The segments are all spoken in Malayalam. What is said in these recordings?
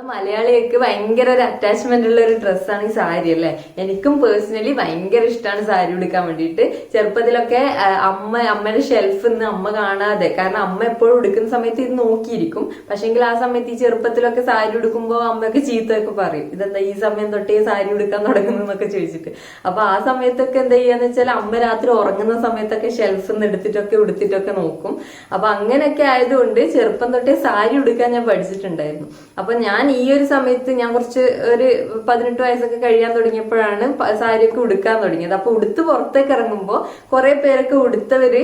മലയാളികൾക്ക് ഭയങ്കര ഒരു അറ്റാച്ച്മെന്റ് ഉള്ള ഒരു ഡ്രസ്സാണ് ഈ സാരി അല്ലേ. എനിക്കും പേഴ്സണലി ഭയങ്കര ഇഷ്ടമാണ് സാരി ഉടുക്കാൻ വേണ്ടിയിട്ട്. ചെറുപ്പത്തിലൊക്കെ അമ്മയുടെ ഷെൽഫിൽ നിന്ന് അമ്മ കാണാതെ, കാരണം അമ്മ എപ്പോഴും ഉടുക്കുന്ന സമയത്ത് ഇത് നോക്കിയിരിക്കും. പക്ഷെങ്കിൽ ആ സമയത്ത് ഈ ചെറുപ്പത്തിലൊക്കെ സാരി ഉടുക്കുമ്പോൾ അമ്മയൊക്കെ ചീത്തയൊക്കെ പറയും, ഇതെന്താ ഈ സമയം തൊട്ടേ സാരി ഉടുക്കാൻ തുടങ്ങുന്നൊക്കെ ചോദിച്ചിട്ട്. അപ്പൊ ആ സമയത്തൊക്കെ എന്താ ചെയ്യാന്ന് വെച്ചാൽ അമ്മ രാത്രി ഉറങ്ങുന്ന സമയത്തൊക്കെ ഷെൽഫിൽ നിന്ന് എടുത്തിട്ടൊക്കെ ഉടുത്തിട്ടൊക്കെ നോക്കും. അപ്പൊ അങ്ങനെയൊക്കെ ആയതുകൊണ്ട് ചെറുപ്പം തൊട്ടേ സാരി ഉടുക്കാൻ ഞാൻ പഠിച്ചിട്ടുണ്ടായിരുന്നു. അപ്പൊ ഞാൻ ഈ ഒരു സമയത്ത് ഞാൻ കുറച്ച് ഒരു 18 വയസ്സൊക്കെ കഴിയാൻ തുടങ്ങിയപ്പോഴാണ് സാരിയൊക്കെ ഉടുക്കാൻ തുടങ്ങിയത്. അപ്പൊ ഉടുത്ത് പുറത്തേക്ക് ഇറങ്ങുമ്പോൾ കുറെ പേരൊക്കെ ഉടുത്തവര്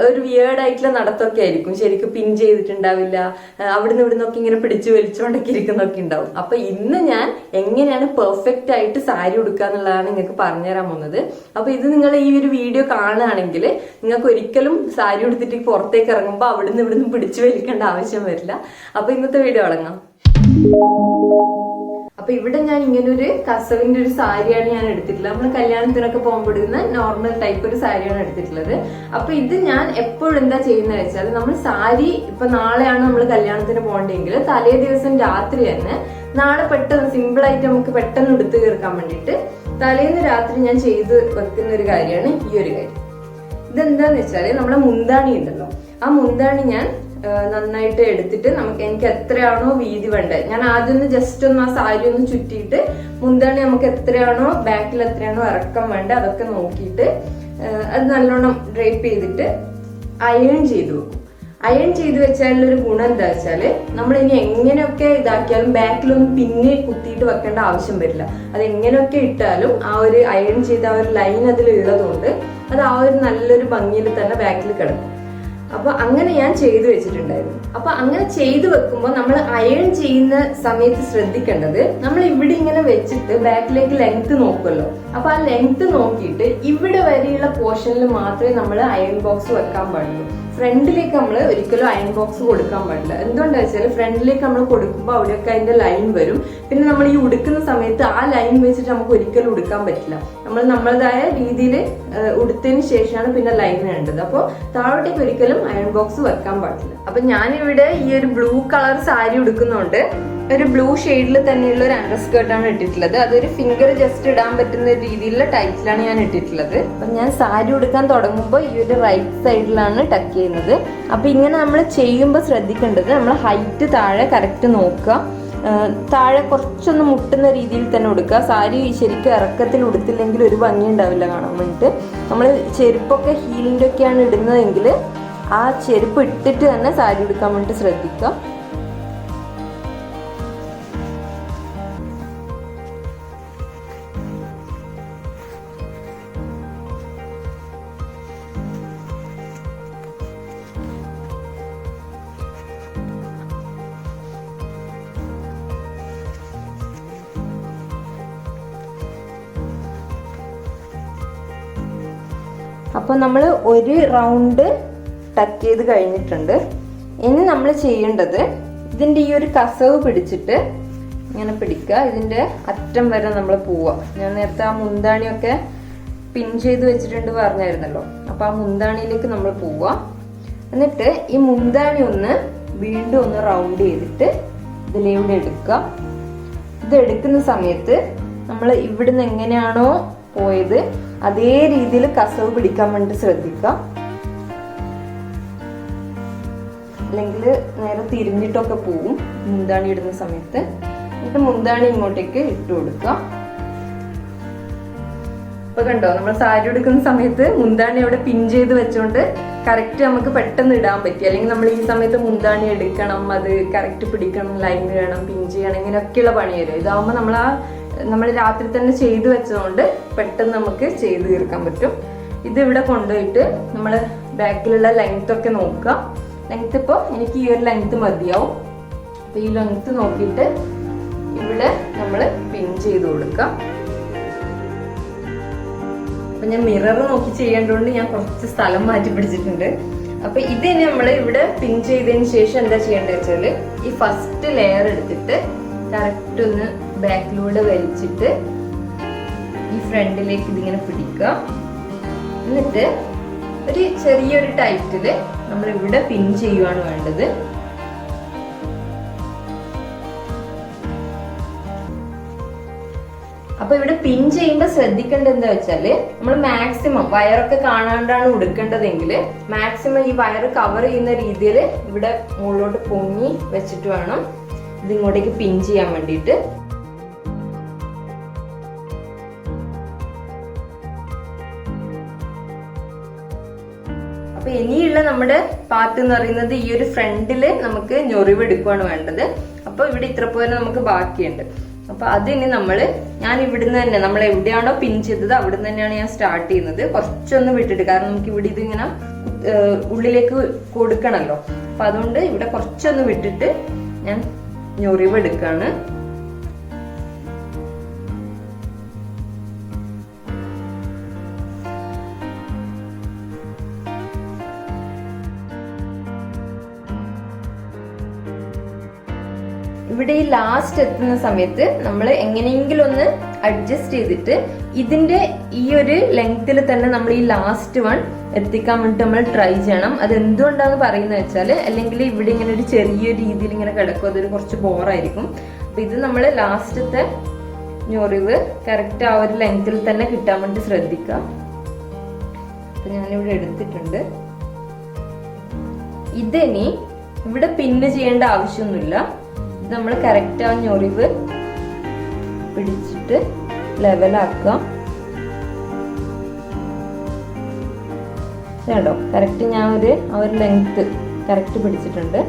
ഒരു വിയേർഡ് ആയിട്ടുള്ള നടത്തൊക്കെ ആയിരിക്കും, ശരിക്കും പിൻ ചെയ്തിട്ടുണ്ടാവില്ല, അവിടുന്ന് ഇവിടുന്നൊക്കെ ഇങ്ങനെ പിടിച്ചു വലിച്ചുകൊണ്ടൊക്കെ ഇരിക്കുന്നൊക്കെ ഉണ്ടാവും. അപ്പൊ ഇന്ന് ഞാൻ എങ്ങനെയാണ് പെർഫെക്റ്റ് ആയിട്ട് സാരി ഉടുക്കുക എന്നുള്ളതാണ് നിങ്ങൾക്ക് പറഞ്ഞുതരാൻ പോകുന്നത്. അപ്പൊ ഇത് നിങ്ങൾ ഈ ഒരു വീഡിയോ കാണുകയാണെങ്കിൽ നിങ്ങൾക്ക് ഒരിക്കലും സാരി ഉടുത്തിട്ട് പുറത്തേക്ക് ഇറങ്ങുമ്പോൾ അവിടുന്ന് ഇവിടുന്ന് പിടിച്ചു വലിക്കേണ്ട ആവശ്യം വരില്ല. അപ്പൊ ഇന്നത്തെ വീഡിയോ തുടങ്ങാം. അപ്പൊ ഇവിടെ ഞാൻ ഇങ്ങനെ ഒരു കസവിന്റെ ഒരു സാരിയാണ് ഞാൻ എടുത്തിട്ടുള്ളത്. നമ്മൾ കല്യാണത്തിനൊക്കെ പോകുമ്പോൾ ഇടുന്ന നോർമൽ ടൈപ്പ് ഒരു സാരിയാണ് എടുത്തിട്ടുള്ളത്. അപ്പൊ ഇത് ഞാൻ എപ്പോഴും എന്താ ചെയ്യുന്നത് വെച്ചാൽ, നമ്മൾ സാരി ഇപ്പൊ നാളെയാണ് നമ്മൾ കല്യാണത്തിന് പോകണ്ടെങ്കിൽ തലേ ദിവസം രാത്രി തന്നെ, നാളെ പെട്ടെന്ന് സിമ്പിൾ ആയിട്ട് നമുക്ക് പെട്ടെന്ന് എടുത്ത് തീർക്കാൻ വേണ്ടിയിട്ട് തലേന്ന് രാത്രി ഞാൻ ചെയ്ത് വെക്കുന്ന ഒരു കാര്യമാണ് ഈ ഒരു കാര്യം. ഇതെന്താന്ന് വെച്ചാല് നമ്മളെ മുന്താണി ഉണ്ടല്ലോ, ആ മുന്താണി ഞാൻ നന്നായിട്ട് എടുത്തിട്ട് എനിക്ക് എത്രയാണോ വീതി വേണ്ടത്, ഞാൻ ആദ്യം ജസ്റ്റ് ഒന്ന് ആ സാരി ഒന്ന് ചുറ്റിയിട്ട് മുന്താണി നമുക്ക് എത്രയാണോ ബാക്കിൽ എത്രയാണോ ഇറക്കം വേണ്ട അതൊക്കെ നോക്കിയിട്ട് അത് നല്ലോണം ഡ്രേപ്പ് ചെയ്തിട്ട് അയൺ ചെയ്ത് വെക്കും. അയൺ ചെയ്ത് വെച്ചാലുള്ള ഒരു ഗുണം എന്താ വെച്ചാല്, നമ്മൾ ഇനി എങ്ങനെയൊക്കെ ഇതാക്കിയാലും ബാക്കിലൊന്നും പിന്നെ കുത്തിയിട്ട് വെക്കേണ്ട ആവശ്യം വരില്ല. അത് എങ്ങനെയൊക്കെ ഇട്ടാലും ആ ഒരു അയൺ ചെയ്ത ആ ഒരു ലൈൻ അതിൽ ഉള്ളതുകൊണ്ട് അത് ആ ഒരു നല്ലൊരു ഭംഗിയിൽ തന്നെ ബാക്കിൽ കിടക്കും. അപ്പൊ അങ്ങനെ ഞാൻ ചെയ്തു വെച്ചിട്ടുണ്ടായിരുന്നു. അപ്പൊ അങ്ങനെ ചെയ്തു വെക്കുമ്പോൾ നമ്മൾ അയൺ ചെയ്യുന്ന സമയത്ത് ശ്രദ്ധിക്കേണ്ടത്, നമ്മൾ ഇവിടെ ഇങ്ങനെ വെച്ചിട്ട് ബാക്കിലേക്ക് ലെങ്ത് നോക്കുമല്ലോ, അപ്പൊ ആ ലെങ്ത് നോക്കിയിട്ട് ഇവിടെ വരെയുള്ള പോർഷനിൽ മാത്രമേ നമ്മൾ അയൺ ബോക്സ് വെക്കാൻ പാടുള്ളൂ. ഫ്രണ്ടിലേക്ക് നമ്മൾ ഒരിക്കലും അയൺ ബോക്സ് കൊടുക്കാൻ പാടില്ല. എന്തുകൊണ്ടാ വെച്ചാൽ ഫ്രണ്ടിലേക്ക് നമ്മൾ കൊടുക്കുമ്പോൾ അവിടെയൊക്കെ അതിന്റെ ലൈൻ വരും. പിന്നെ നമ്മൾ ഈ ഉടുക്കുന്ന സമയത്ത് ആ ലൈൻ വെച്ചിട്ട് നമുക്ക് ഒരിക്കലും ഉടുക്കാൻ പറ്റില്ല. നമ്മൾ നമ്മളതായ രീതിയിൽ ഉടുത്തതിന് ശേഷമാണ് പിന്നെ ലൈൻ വേണ്ടത്. അപ്പോൾ താഴോട്ടേക്ക് ഒരിക്കലും അയൺ ബോക്സ് വെക്കാൻ പാടില്ല. അപ്പൊ ഞാനിവിടെ ഈ ഒരു ബ്ലൂ കളർ സാരി ഉടുക്കുന്നതുകൊണ്ട് ഒരു ബ്ലൂ ഷെയ്ഡിൽ തന്നെയുള്ള ഒരു അണ്ടർ സ്കേർട്ടാണ് ഇട്ടിട്ടുള്ളത്. അതൊരു ഫിംഗർ ജസ്റ്റ് ഇടാൻ പറ്റുന്ന രീതിയിലുള്ള ടൈറ്റിലാണ് ഞാൻ ഇട്ടിട്ടുള്ളത്. അപ്പൊ ഞാൻ സാരി ഉടുക്കാൻ തുടങ്ങുമ്പോൾ ഈ ഒരു റൈറ്റ് സൈഡിലാണ് ടക്ക് ചെയ്യുന്നത്. അപ്പൊ ഇങ്ങനെ നമ്മൾ ചെയ്യുമ്പോൾ ശ്രദ്ധിക്കേണ്ടത്, നമ്മൾ ഹൈറ്റ് താഴെ കറക്റ്റ് നോക്കുക, താഴെ കുറച്ചൊന്ന് മുട്ടുന്ന രീതിയിൽ തന്നെ ഉടുക്കുക. സാരി ശരിക്കും ഇറക്കത്തിൽ ഉടുത്തില്ലെങ്കിൽ ഒരു ഭംഗി ഉണ്ടാവില്ല കാണാൻ വേണ്ടിയിട്ട്. നമ്മൾ ചെരുപ്പൊക്കെ ഹീലിൻ്റെ ഒക്കെയാണ് ഇടുന്നതെങ്കിൽ ആ ചെരുപ്പ് ഇട്ടിട്ട് തന്നെ സാരി ഉടുക്കാൻ വേണ്ടിയിട്ട് ശ്രദ്ധിക്കുക. അപ്പോൾ നമ്മൾ ഒരു റൗണ്ട് ടക്ക് ചെയ്ത് കഴിഞ്ഞിട്ടുണ്ട്. ഇനി നമ്മൾ ചെയ്യേണ്ടത്, ഇതിൻ്റെ ഈ ഒരു കസവ് പിടിച്ചിട്ട് ഇങ്ങനെ പിടിക്കുക, ഇതിൻ്റെ അറ്റം വരെ നമ്മൾ പോവുക. ഞാൻ നേരത്തെ ആ മുന്താണിയൊക്കെ പിൻ ചെയ്ത് വെച്ചിട്ടുണ്ട് പറഞ്ഞായിരുന്നല്ലോ, അപ്പോൾ ആ മുന്താണിയിലേക്ക് നമ്മൾ പോവുക. എന്നിട്ട് ഈ മുന്താണി ഒന്ന് വീണ്ടും ഒന്ന് റൗണ്ട് ചെയ്തിട്ട് ഇതിലൂടെ എടുക്കുക. ഇത് എടുക്കുന്ന സമയത്ത് നമ്മൾ ഇവിടുന്ന് എങ്ങനെയാണോ പോയത് അതേ രീതിയിൽ കസവ് പിടിക്കാൻ വേണ്ടി ശ്രദ്ധിക്കുക, അല്ലെങ്കിൽ നേരെ തിരിഞ്ഞിട്ടൊക്കെ പോവും മുന്താണി ഇടുന്ന സമയത്ത്. എന്നിട്ട് മുന്താണി ഇങ്ങോട്ടേക്ക് ഇട്ട് കൊടുക്കുക. ഇപ്പൊ കണ്ടോ, നമ്മൾ സാരി എടുക്കുന്ന സമയത്ത് മുന്താണി അവിടെ പിൻ ചെയ്ത് വെച്ചോണ്ട് കറക്റ്റ് നമുക്ക് പെട്ടെന്ന് ഇടാൻ പറ്റി. അല്ലെങ്കിൽ നമ്മൾ ഈ സമയത്ത് മുന്താണി എടുക്കണം, അത് കറക്റ്റ് പിടിക്കണം, ലൈൻ വേണം, പിൻ ചെയ്യണം, ഇങ്ങനെയൊക്കെയുള്ള പണി വരും. ഇതാവുമ്പോൾ നമ്മൾ രാത്രി തന്നെ ചെയ്തു വെച്ചതുകൊണ്ട് പെട്ടെന്ന് നമുക്ക് ചെയ്ത് തീർക്കാൻ പറ്റും. ഇത് ഇവിടെ കൊണ്ടുപോയിട്ട് നമ്മൾ ബാക്കിലുള്ള ലെങ്ത് ഒക്കെ നോക്കുക. ലെങ്ത് ഇപ്പോൾ എനിക്ക് ഈ ഒരു ലെങ്ത് മതിയാവും. അപ്പൊ ഈ ലെങ്ത് നോക്കിയിട്ട് ഇവിടെ നമ്മൾ പിൻ ചെയ്ത് കൊടുക്കാം. അപ്പൊ ഞാൻ മിറർ നോക്കി ചെയ്യേണ്ടതുകൊണ്ട് ഞാൻ കുറച്ച് സ്ഥലം മാറ്റി പിടിച്ചിട്ടുണ്ട്. അപ്പൊ ഇത് നമ്മൾ ഇവിടെ പിൻ ചെയ്തതിന് ശേഷം എന്താ ചെയ്യേണ്ടത് വെച്ചാല്, ഈ ഫസ്റ്റ് ലെയർ എടുത്തിട്ട് കറക്റ്റ് ഒന്ന് ബാക്കിലൂടെ വലിച്ചിട്ട് ഈ ഫ്രണ്ടിലേക്ക് ഇതിങ്ങനെ പിടിക്കുക. എന്നിട്ട് ഒരു ചെറിയൊരു ടൈറ്റില് നമ്മൾ ഇവിടെ പിൻ ചെയ്യുവാണ് വേണ്ടത്. അപ്പൊ ഇവിടെ പിൻ ചെയ്യുമ്പോൾ ശ്രദ്ധിക്കേണ്ടത് എന്താ വെച്ചാല് നമ്മൾ മാക്സിമം വയറൊക്കെ കാണാണ്ടാണ് ഉടുക്കേണ്ടതെങ്കിൽ മാക്സിമം ഈ വയറ് കവർ ചെയ്യുന്ന രീതിയിൽ ഇവിടെ മുകളിലോട്ട് പൊങ്ങി വെച്ചിട്ട് വേണം ഇത് ഇങ്ങോട്ടേക്ക് പിൻ ചെയ്യാൻ വേണ്ടിയിട്ട്. അപ്പൊ ഇനിയുള്ള നമ്മുടെ പാർട്ട് എന്ന് പറയുന്നത് ഈ ഒരു ഫ്രണ്ടില് നമുക്ക് ഞൊറിവ് എടുക്കുകയാണ് വേണ്ടത്. അപ്പൊ ഇവിടെ ഇത്ര പോലെ നമുക്ക് ബാക്കിയുണ്ട്. അപ്പൊ അതിന് ഞാൻ ഇവിടുന്ന് തന്നെ നമ്മൾ എവിടെയാണോ പിൻ ചെയ്തത് അവിടുന്ന് തന്നെയാണ് ഞാൻ സ്റ്റാർട്ട് ചെയ്യുന്നത്. കുറച്ചൊന്ന് വിട്ടിട്ട്, കാരണം നമുക്ക് ഇവിടെ ഇത് ഇങ്ങനെ ഉള്ളിലേക്ക് കൊടുക്കണല്ലോ. അപ്പൊ അതുകൊണ്ട് ഇവിടെ കുറച്ചൊന്ന് വിട്ടിട്ട് ഞാൻ ഞൊറിവ് എടുക്കാണ്. ഇവിടെ ഈ ലാസ്റ്റ് എത്തുന്ന സമയത്ത് നമ്മൾ എങ്ങനെയെങ്കിലും ഒന്ന് അഡ്ജസ്റ്റ് ചെയ്തിട്ട് ഇതിന്റെ ഈ ഒരു ലെങ്ത്തിൽ തന്നെ നമ്മൾ ഈ ലാസ്റ്റ് വൺ എത്തിക്കാൻ വേണ്ടിട്ട് നമ്മൾ ട്രൈ ചെയ്യണം. അത് എന്തുകൊണ്ടാന്ന് പറയുന്നത് വെച്ചാൽ അല്ലെങ്കിൽ ഇവിടെ ഇങ്ങനെ ഒരു ചെറിയ രീതിയിൽ ഇങ്ങനെ കിടക്കും, അതൊരു കുറച്ച് ബോറായിരിക്കും. അപ്പൊ ഇത് നമ്മൾ ലാസ്റ്റത്തെ ഞൊറിവ് കറക്റ്റ് ആ ഒരു ലെങ്ത്തിൽ തന്നെ കിട്ടാൻ വേണ്ടി ശ്രദ്ധിക്കാം. അപ്പൊ ഞാനിവിടെ എടുത്തിട്ടുണ്ട്. ഇതിനി ഇവിടെ പിന്ന് ചെയ്യേണ്ട ആവശ്യമൊന്നുമില്ല. ഇത് നമ്മൾ കറക്റ്റ് ആ ഞൊറിവ് പിടിച്ചിട്ട് ലെവലാക്കാം. കേട്ടോ, കറക്റ്റ് ഞാൻ ആ ഒരു ലെങ്ത് കറക്റ്റ് പിടിച്ചിട്ടുണ്ട്.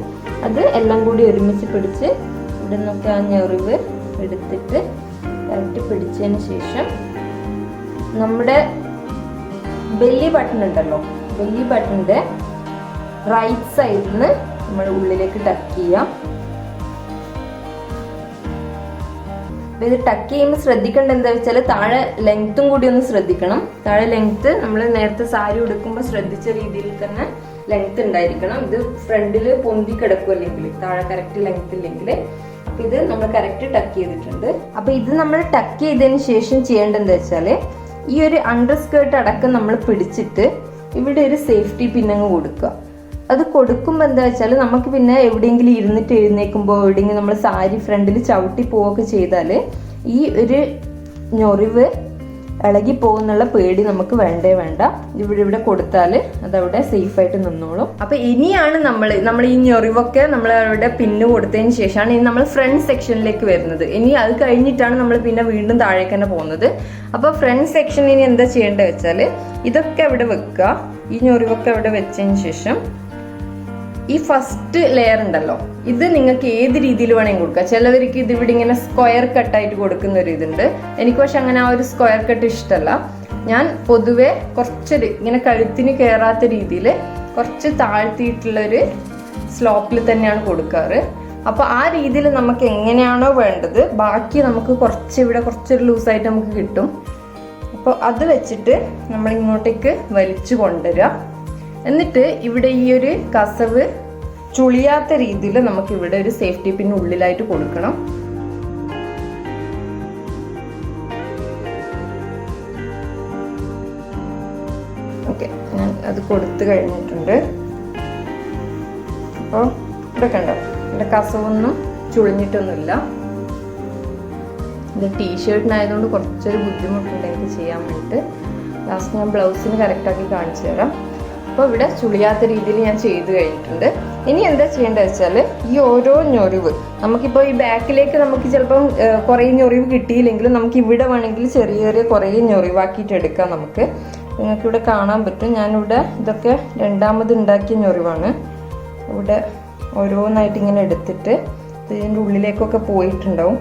അത് എല്ലാം കൂടി ഒരുമിച്ച് പിടിച്ച് ഇവിടെ നിന്നൊക്കെ ആ ഞൊറിവ് എടുത്തിട്ട് കറക്റ്റ് പിടിച്ചതിന് ശേഷം നമ്മുടെ ബെല്ലി ബട്ടൺ ഉണ്ടല്ലോ, ബെല്ലി ബട്ടണിന്റെ റൈറ്റ് സൈഡിൽ നിന്ന് നമ്മൾ ഉള്ളിലേക്ക് ടക്ക് ചെയ്യാം. ഇത് ടക്ക് ചെയ്യുമ്പോൾ ശ്രദ്ധിക്കേണ്ടത് എന്താ വെച്ചാൽ താഴെ ലെങ്ത്തും കൂടി ഒന്ന് ശ്രദ്ധിക്കണം. താഴെ ലെങ്ത്ത് നമ്മൾ നേരത്തെ സാരി ഉടുക്കുമ്പോൾ ശ്രദ്ധിച്ച രീതിയിൽ തന്നെ ലെങ്ത്ത് ഉണ്ടായിരിക്കണം. ഇത് ഫ്രണ്ടിൽ പൊന്തി കിടക്കും അല്ലെങ്കിൽ താഴെ കറക്റ്റ് ലെങ്ത്ത് ഇല്ലെങ്കിൽ. അപ്പൊ ഇത് നമ്മൾ കറക്റ്റ് ടക്ക് ചെയ്തിട്ടുണ്ട്. അപ്പൊ ഇത് നമ്മൾ ടക്ക് ചെയ്തതിന് ശേഷം ചെയ്യേണ്ടത് എന്താ വെച്ചാൽ ഈ ഒരു അണ്ടർ സ്കേർട്ട് അടക്കം നമ്മൾ പിടിച്ചിട്ട് ഇവിടെ ഒരു സേഫ്റ്റി പിന്നങ്ങ് കൊടുക്കുക. അത് കൊടുക്കുമ്പോൾ എന്താ വെച്ചാൽ നമുക്ക് പിന്നെ എവിടെയെങ്കിലും ഇരുന്നിട്ട് എഴുന്നേക്കുമ്പോൾ എവിടെയെങ്കിലും നമ്മൾ സാരി ഫ്രണ്ടിൽ ചവിട്ടി പോവുകയൊക്കെ ചെയ്താൽ ഈ ഒരു ഞൊറിവ് ഇളകി പോകുന്നുള്ള പേടി നമുക്ക് വേണ്ട. ഇവിടെ കൊടുത്താൽ അതവിടെ സേഫായിട്ട് നിന്നോളും. അപ്പൊ ഇനിയാണ് നമ്മൾ ഈ ഞൊറിവൊക്കെ നമ്മൾ അവിടെ പിന്ന് കൊടുത്തതിന് ശേഷമാണ് ഇനി നമ്മൾ ഫ്രണ്ട് സെക്ഷനിലേക്ക് വരുന്നത്. ഇനി അത് കഴിഞ്ഞിട്ടാണ് നമ്മൾ പിന്നെ വീണ്ടും താഴേക്ക് തന്നെ പോകുന്നത്. അപ്പൊ ഫ്രണ്ട് സെക്ഷൻ ഇനി എന്താ ചെയ്യേണ്ടത് വെച്ചാൽ ഇതൊക്കെ അവിടെ വെക്കുക. ഈ ഞൊറിവൊക്കെ അവിടെ വെച്ചതിന് ശേഷം ഈ ഫസ്റ്റ് ലെയർ ഉണ്ടല്ലോ, ഇത് നിങ്ങൾക്ക് ഏത് രീതിയിൽ വേണമെങ്കിൽ കൊടുക്കാം. ചിലവർക്ക് ഇത് ഇവിടെ ഇങ്ങനെ സ്ക്വയർ കട്ടായിട്ട് കൊടുക്കുന്ന ഒരു ഇതുണ്ട്. എനിക്ക് പക്ഷെ അങ്ങനെ ആ ഒരു സ്ക്വയർ കട്ട് ഇഷ്ടമല്ല. ഞാൻ പൊതുവെ കുറച്ചൊരു ഇങ്ങനെ കഴുത്തിന് കയറാത്ത രീതിയിൽ കുറച്ച് താഴ്ത്തിയിട്ടുള്ളൊരു സ്ലോപ്പിൽ തന്നെയാണ് കൊടുക്കാറ്. അപ്പൊ ആ രീതിയിൽ നമുക്ക് എങ്ങനെയാണോ വേണ്ടത് ബാക്കി നമുക്ക് ഇവിടെ കുറച്ചൊരു ലൂസായിട്ട് നമുക്ക് കിട്ടും. അപ്പോൾ അത് വെച്ചിട്ട് നമ്മൾ ഇങ്ങോട്ടേക്ക് വലിച്ചു കൊണ്ടുവരിക. എന്നിട്ട് ഇവിടെ ഈ ഒരു കസവ് ചുളിയാത്ത രീതിയിൽ നമുക്ക് ഇവിടെ ഒരു സേഫ്റ്റി പിൻ ഉള്ളിലായിട്ട് കൊടുക്കണം. ഓക്കെ, ഞാൻ അത് കൊടുത്തു കഴിഞ്ഞിട്ടുണ്ട്. അപ്പോൾ ഇവിടെ കണ്ടോ, ഇവിടെ കസവൊന്നും ചുളിഞ്ഞിട്ടൊന്നുമില്ല. ഇത് ടീഷർട്ടിനായതുകൊണ്ട് കുറച്ചൊരു ബുദ്ധിമുട്ടുണ്ട് എനിക്ക് ചെയ്യാൻ വേണ്ടിയിട്ട്. ലാസ്റ്റ് ഞാൻ ബ്ലൗസിന് കറക്റ്റാക്കി കാണിച്ചു തരാം. അപ്പോൾ ഇവിടെ ചുളിയാത്ത രീതിയിൽ ഞാൻ ചെയ്ത് കഴിഞ്ഞിട്ടുണ്ട്. ഇനി എന്താ ചെയ്യേണ്ടത് വെച്ചാൽ ഈ ഓരോ ഞൊറിവ് നമുക്കിപ്പോൾ ഈ ബാക്കിലേക്ക് നമുക്ക് ചിലപ്പം കുറേ ഞൊറിവ് കിട്ടിയില്ലെങ്കിലും നമുക്ക് ഇവിടെ വേണമെങ്കിൽ ചെറിയ ചെറിയ കുറേ ഞൊറിവാക്കിയിട്ട് എടുക്കാം. നിങ്ങൾക്കിവിടെ കാണാൻ പറ്റും. ഞാനിവിടെ ഇതൊക്കെ രണ്ടാമത് ഉണ്ടാക്കിയ ഞൊറിവാണ്. ഇവിടെ ഓരോന്നായിട്ട് ഇങ്ങനെ എടുത്തിട്ട് ഇതിൻ്റെ ഉള്ളിലേക്കൊക്കെ പോയിട്ടുണ്ടാവും.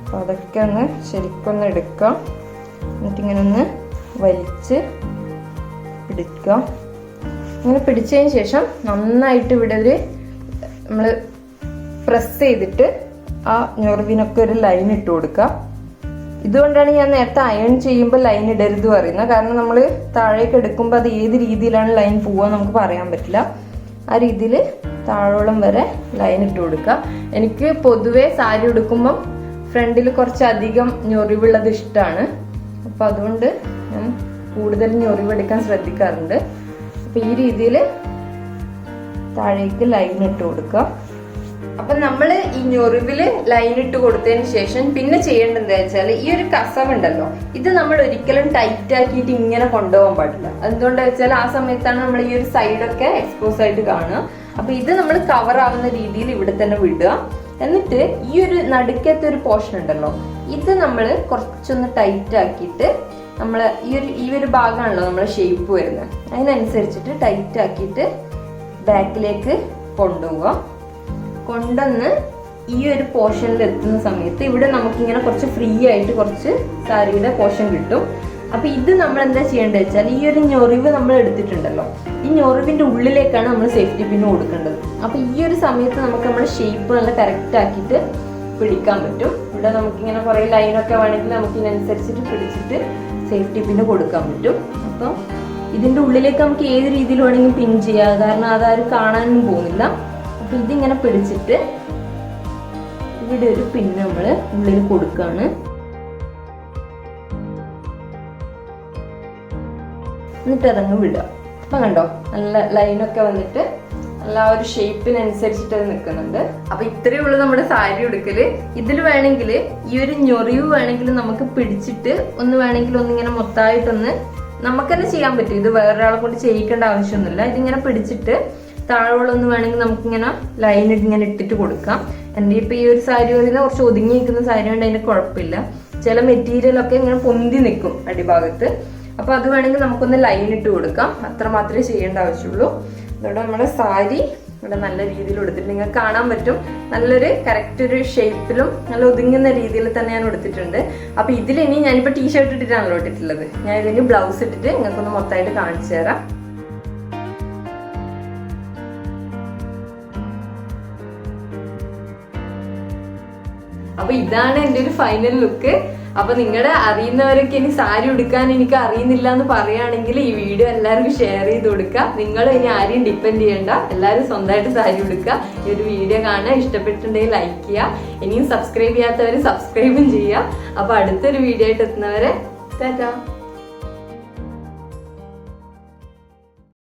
അപ്പോൾ അതൊക്കെ ഒന്ന് ശരിക്കൊന്ന് എടുക്കാം. എന്നിട്ടിങ്ങനെ ഒന്ന് വലിച്ച് പിടിക്കുക. ഇങ്ങനെ പിടിച്ചതിന് ശേഷം നന്നായിട്ട് ഇവിടെ നമ്മൾ പ്രസ് ചെയ്തിട്ട് ആ ഞൊറിവിനൊക്കെ ഒരു ലൈൻ ഇട്ട് കൊടുക്കുക. ഇതുകൊണ്ടാണ് ഞാൻ നേരത്തെ അയൺ ചെയ്യുമ്പോൾ ലൈൻ ഇടരുത് പറയുന്നത്. കാരണം നമ്മൾ താഴേക്ക് എടുക്കുമ്പോൾ അത് ഏത് രീതിയിലാണ് ലൈൻ പോവുക നമുക്ക് പറയാൻ പറ്റില്ല. ആ രീതിയിൽ താഴോളം വരെ ലൈൻ ഇട്ട് കൊടുക്കുക. എനിക്ക് പൊതുവേ സാരി ഉടുക്കുമ്പം ഫ്രണ്ടിൽ കുറച്ചധികം ഞൊറിവുള്ളത് ഇഷ്ടമാണ്. അപ്പോൾ അതുകൊണ്ട് ഞാൻ കൂടുതൽ ഞൊറിവെടുക്കാൻ ശ്രദ്ധിക്കാറുണ്ട്. അപ്പോൾ ഈ രീതിയിൽ താഴേക്ക് ലൈൻ ഇട്ട് കൊടുക്കുക. അപ്പൊ നമ്മള് ഈ ഞൊറിവില് ലൈൻ ഇട്ട് കൊടുത്തതിന് ശേഷം പിന്നെ ചെയ്യേണ്ടത് എന്താ വെച്ചാൽ ഈ ഒരു കസവുണ്ടല്ലോ, ഇത് നമ്മൾ ഒരിക്കലും ടൈറ്റ് ആക്കിയിട്ട് ഇങ്ങനെ കൊണ്ടുപോകാൻ പാടില്ല. എന്തുകൊണ്ടാ വെച്ചാൽ ആ സമയത്താണ് നമ്മൾ ഈ ഒരു സൈഡൊക്കെ എക്സ്പോസ് ആയിട്ട് കാണുക. അപ്പൊ ഇത് നമ്മൾ കവർ ആവുന്ന രീതിയിൽ ഇവിടെ തന്നെ വിടുക. എന്നിട്ട് ഈ ഒരു നടുക്കത്തെ ഒരു പോർഷൻ ഉണ്ടല്ലോ, ഇത് നമ്മൾ കുറച്ചൊന്ന് ടൈറ്റ് ആക്കിയിട്ട് നമ്മള് ഈ ഒരു ഭാഗമാണല്ലോ നമ്മളെ ഷേപ്പ് വരുന്നത്, അതിനനുസരിച്ചിട്ട് ടൈറ്റ് ആക്കിയിട്ട് ബാക്കിലേക്ക് കൊണ്ടുപോവുക. കൊണ്ടുവന്ന് ഈ ഒരു പോർഷനിൽ എത്തുന്ന സമയത്ത് ഇവിടെ നമുക്കിങ്ങനെ കുറച്ച് ഫ്രീ ആയിട്ട് കുറച്ച് സാരിയുടെ പോർഷൻ കിട്ടും. അപ്പൊ ഇത് നമ്മൾ എന്താ ചെയ്യേണ്ടത് വെച്ചാൽ ഈ ഒരു ഞൊറിവ് നമ്മൾ എടുത്തിട്ടുണ്ടല്ലോ, ഈ ഞൊറിവിന്റെ ഉള്ളിലേക്കാണ് നമ്മൾ സേഫ്റ്റി പിൻ കൊടുക്കേണ്ടത്. അപ്പൊ ഈ ഒരു സമയത്ത് നമുക്ക് നമ്മുടെ ഷേപ്പ് നല്ല കറക്റ്റ് ആക്കിയിട്ട് പിടിക്കാൻ പറ്റും. ഇവിടെ നമുക്കിങ്ങനെ കുറെ ലൈനൊക്കെ വേണമെങ്കിൽ നമുക്ക് ഇതിനനുസരിച്ചിട്ട് പിടിച്ചിട്ട് സേഫ്റ്റി പിന്ന് കൊടുക്കാൻ പറ്റും. അപ്പം ഇതിന്റെ ഉള്ളിലേക്ക് നമുക്ക് ഏത് രീതിയിൽ വേണമെങ്കിൽ പിൻ ചെയ്യാം, കാരണം അതാരും കാണാനും പോകുന്നില്ല. അപ്പൊ ഇതിങ്ങനെ പിടിച്ചിട്ട് ഇവിടെ ഒരു പിന്ന് നമ്മൾ ഉള്ളിൽ കൊടുക്കാണ്. എന്നിട്ട് അതങ്ങ് വിടുക. അപ്പൊ കണ്ടോ നല്ല ലൈനൊക്കെ വന്നിട്ട് നല്ല ആ ഒരു ഷേപ്പിനനുസരിച്ചിട്ട് അത് നിൽക്കുന്നുണ്ട്. അപ്പൊ ഇത്രയേ ഉള്ളൂ നമ്മുടെ സാരി ഉടുക്കല്. ഇതിൽ വേണമെങ്കിൽ ഈ ഒരു ഞൊറിവ് വേണമെങ്കിൽ നമുക്ക് പിടിച്ചിട്ട് ഒന്ന് വേണമെങ്കിൽ ഒന്നിങ്ങനെ മൊത്തമായിട്ടൊന്ന് നമുക്ക് തന്നെ ചെയ്യാൻ പറ്റും. ഇത് വേറൊരാളെ കൊണ്ട് ചെയ്യിക്കേണ്ട ആവശ്യമൊന്നുമില്ല. ഇതിങ്ങനെ പിടിച്ചിട്ട് താഴോളൊന്ന് വേണമെങ്കിൽ നമുക്കിങ്ങനെ ലൈൻ ഇങ്ങനെ ഇട്ടിട്ട് കൊടുക്കാം. എൻ്റെ ഇപ്പൊ ഈ ഒരു സാരി വരുന്ന കുറച്ച് ഒതുങ്ങി നിൽക്കുന്ന സാരി കൊണ്ട് അതിന് കുഴപ്പമില്ല. ചില മെറ്റീരിയൽ ഒക്കെ ഇങ്ങനെ പൊന്തി നിൽക്കും അടിഭാഗത്ത്. അപ്പൊ അത് വേണമെങ്കിൽ നമുക്കൊന്ന് ലൈൻ ഇട്ട് കൊടുക്കാം. അത്ര മാത്രമേ ചെയ്യേണ്ട ആവശ്യമുള്ളൂ. അതുകൊണ്ട് നമ്മുടെ സാരി ഇവിടെ നല്ല രീതിയിൽ എടുത്തിട്ട് നിങ്ങൾക്ക് കാണാൻ പറ്റും. നല്ലൊരു കറക്റ്റ് ഒരു ഷേപ്പിലും നല്ല ഒതുങ്ങുന്ന രീതിയിൽ തന്നെ ഞാൻ എടുത്തിട്ടുണ്ട്. അപ്പൊ ഇതിലിനി ഞാനിപ്പോ ടീഷർട്ട് ഇട്ടിട്ടാണല്ലോ ഇട്ടിട്ടുള്ളത്. ഞാൻ ഇതിന് ബ്ലൗസ് ഇട്ടിട്ട് നിങ്ങൾക്കൊന്ന് മൊത്തമായിട്ട് കാണിച്ചു തരാം. അപ്പൊ ഇതാണ് എൻ്റെ ഒരു ഫൈനൽ ലുക്ക്. അപ്പൊ നിങ്ങളുടെ അറിയുന്നവരൊക്കെ ഇനി സാരി ഉടുക്കാൻ എനിക്ക് അറിയുന്നില്ല എന്ന് പറയുകയാണെങ്കിൽ ഈ വീഡിയോ എല്ലാവർക്കും ഷെയർ ചെയ്ത് കൊടുക്കുക. നിങ്ങൾ ഇനി ആരെയും ഡിപ്പെൻഡ് ചെയ്യണ്ട, എല്ലാവരും സ്വന്തമായിട്ട് സാരി ഉടുക്കുക. ഈ ഒരു വീഡിയോ കാണാൻ ഇഷ്ടപ്പെട്ടിട്ടുണ്ടെങ്കിൽ ലൈക്ക് ചെയ്യുക. ഇനിയും സബ്സ്ക്രൈബ് ചെയ്യാത്തവർ സബ്സ്ക്രൈബും ചെയ്യുക. അപ്പൊ അടുത്തൊരു വീഡിയോ ആയിട്ട് എത്തുന്നവരെ ടാറ്റാ.